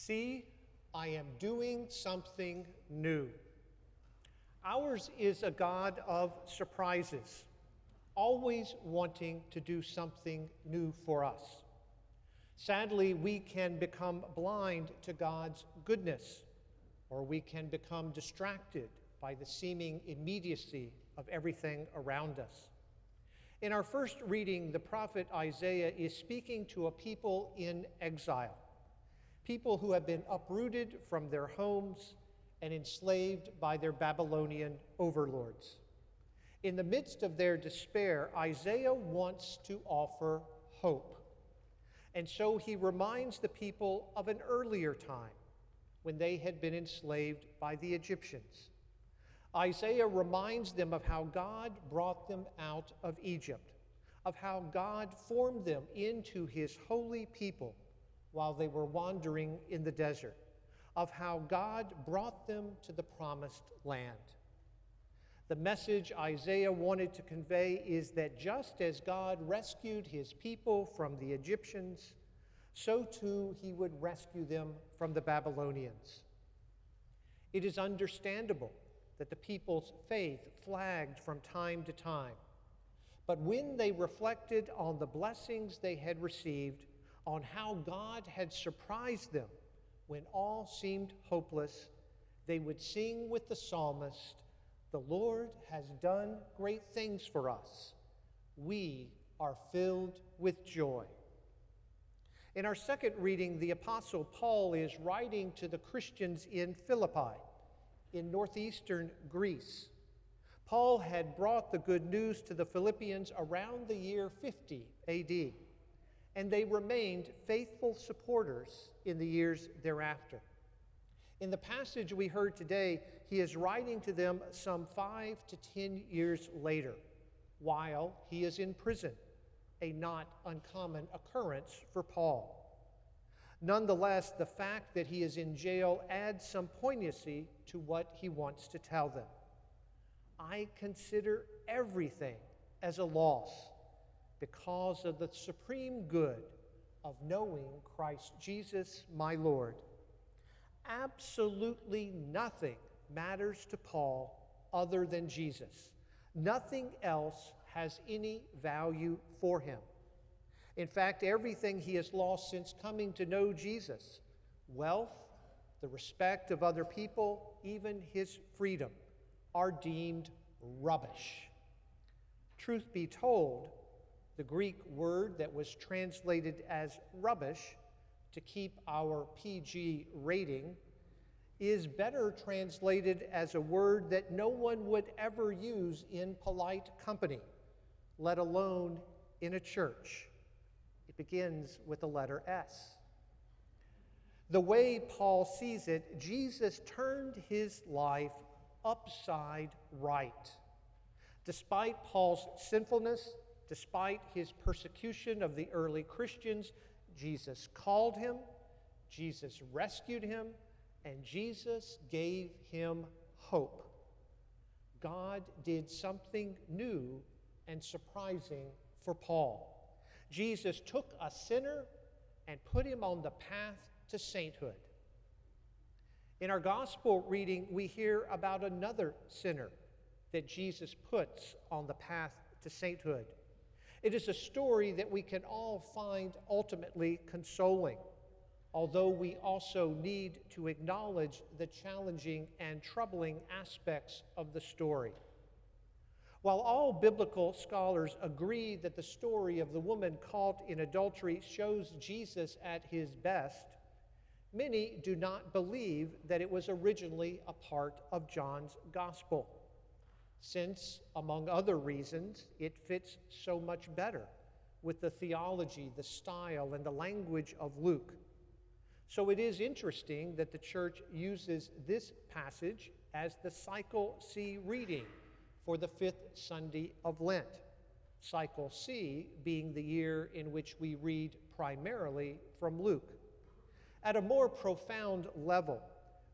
See, I am doing something new. Ours is a God of surprises, always wanting to do something new for us. Sadly, we can become blind to God's goodness, or we can become distracted by the seeming immediacy of everything around us. In our first reading, the prophet Isaiah is speaking to a people in exile, people who have been uprooted from their homes and enslaved by their Babylonian overlords. In the midst of their despair, Isaiah wants to offer hope. And so he reminds the people of an earlier time when they had been enslaved by the Egyptians. Isaiah reminds them of how God brought them out of Egypt, of how God formed them into his holy people while they were wandering in the desert, of how God brought them to the promised land. The message Isaiah wanted to convey is that just as God rescued his people from the Egyptians, so too he would rescue them from the Babylonians. It is understandable that the people's faith flagged from time to time. But when they reflected on the blessings they had received, on how God had surprised them when all seemed hopeless, they would sing with the psalmist, "The Lord has done great things for us. We are filled with joy." In our second reading, the Apostle Paul is writing to the Christians in Philippi, in Northeastern Greece. Paul had brought the good news to the Philippians around the year 50 AD, and they remained faithful supporters in the years thereafter. In the passage we heard today, he is writing to them some 5 to 10 years later, while he is in prison, a not uncommon occurrence for Paul. Nonetheless, the fact that he is in jail adds some poignancy to what he wants to tell them. I consider everything as a loss because of the supreme good of knowing Christ Jesus, my Lord. Absolutely nothing matters to Paul other than Jesus. Nothing else has any value for him. In fact, everything he has lost since coming to know Jesus, wealth, the respect of other people, even his freedom, are deemed rubbish. Truth be told, the Greek word that was translated as rubbish to keep our PG rating is better translated as a word that no one would ever use in polite company, let alone in a church. It begins with the letter S. The way Paul sees it, Jesus turned his life upside right. Despite Paul's sinfulness, despite his persecution of the early Christians, Jesus called him, Jesus rescued him, and Jesus gave him hope. God did something new and surprising for Paul. Jesus took a sinner and put him on the path to sainthood. In our gospel reading, we hear about another sinner that Jesus puts on the path to sainthood. It is a story that we can all find ultimately consoling, although we also need to acknowledge the challenging and troubling aspects of the story. While all biblical scholars agree that the story of the woman caught in adultery shows Jesus at his best, many do not believe that it was originally a part of John's gospel, since, among other reasons, it fits so much better with the theology, the style, and the language of Luke. So it is interesting that the church uses this passage as the Cycle C reading for the 5th Sunday of Lent, Cycle C being the year in which we read primarily from Luke. At a more profound level,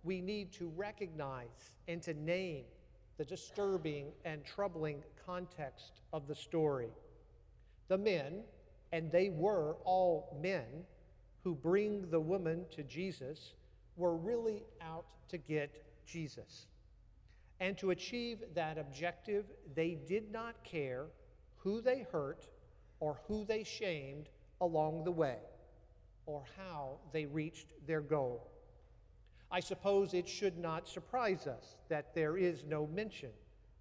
we need to recognize and to name the disturbing and troubling context of the story. The men, and they were all men, who bring the woman to Jesus were really out to get Jesus. And to achieve that objective, they did not care who they hurt or who they shamed along the way, or how they reached their goal. I suppose it should not surprise us that there is no mention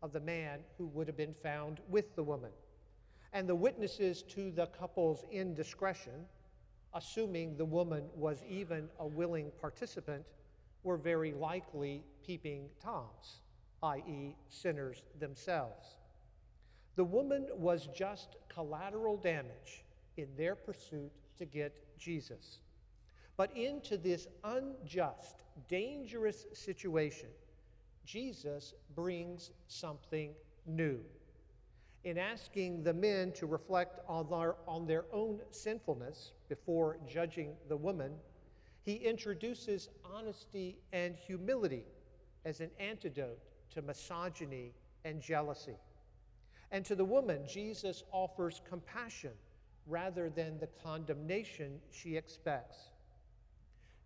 of the man who would have been found with the woman. And the witnesses to the couple's indiscretion, assuming the woman was even a willing participant, were very likely peeping Toms, i.e., sinners themselves. The woman was just collateral damage in their pursuit to get Jesus. But into this unjust, dangerous situation, Jesus brings something new. In asking the men to reflect on their own sinfulness before judging the woman, he introduces honesty and humility as an antidote to misogyny and jealousy. And to the woman, Jesus offers compassion rather than the condemnation she expects.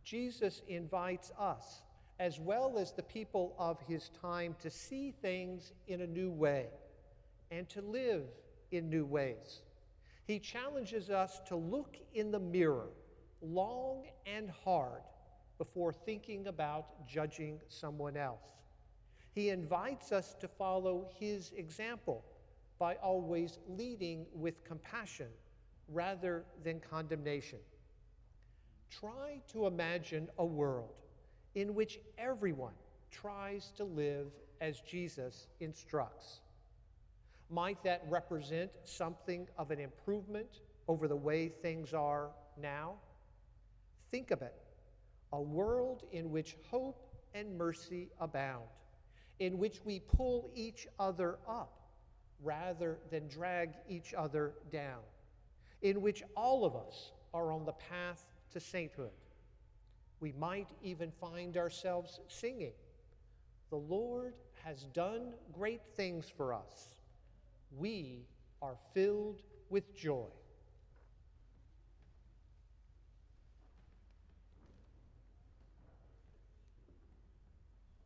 Jesus invites us, as well as the people of his time, to see things in a new way and to live in new ways. He challenges us to look in the mirror long and hard before thinking about judging someone else. He invites us to follow his example by always leading with compassion rather than condemnation. Try to imagine a world in which everyone tries to live as Jesus instructs. Might that represent something of an improvement over the way things are now? Think of it. A world in which hope and mercy abound, in which we pull each other up rather than drag each other down, in which all of us are on the path to sainthood. We might even find ourselves singing, "The Lord has done great things for us. We are filled with joy."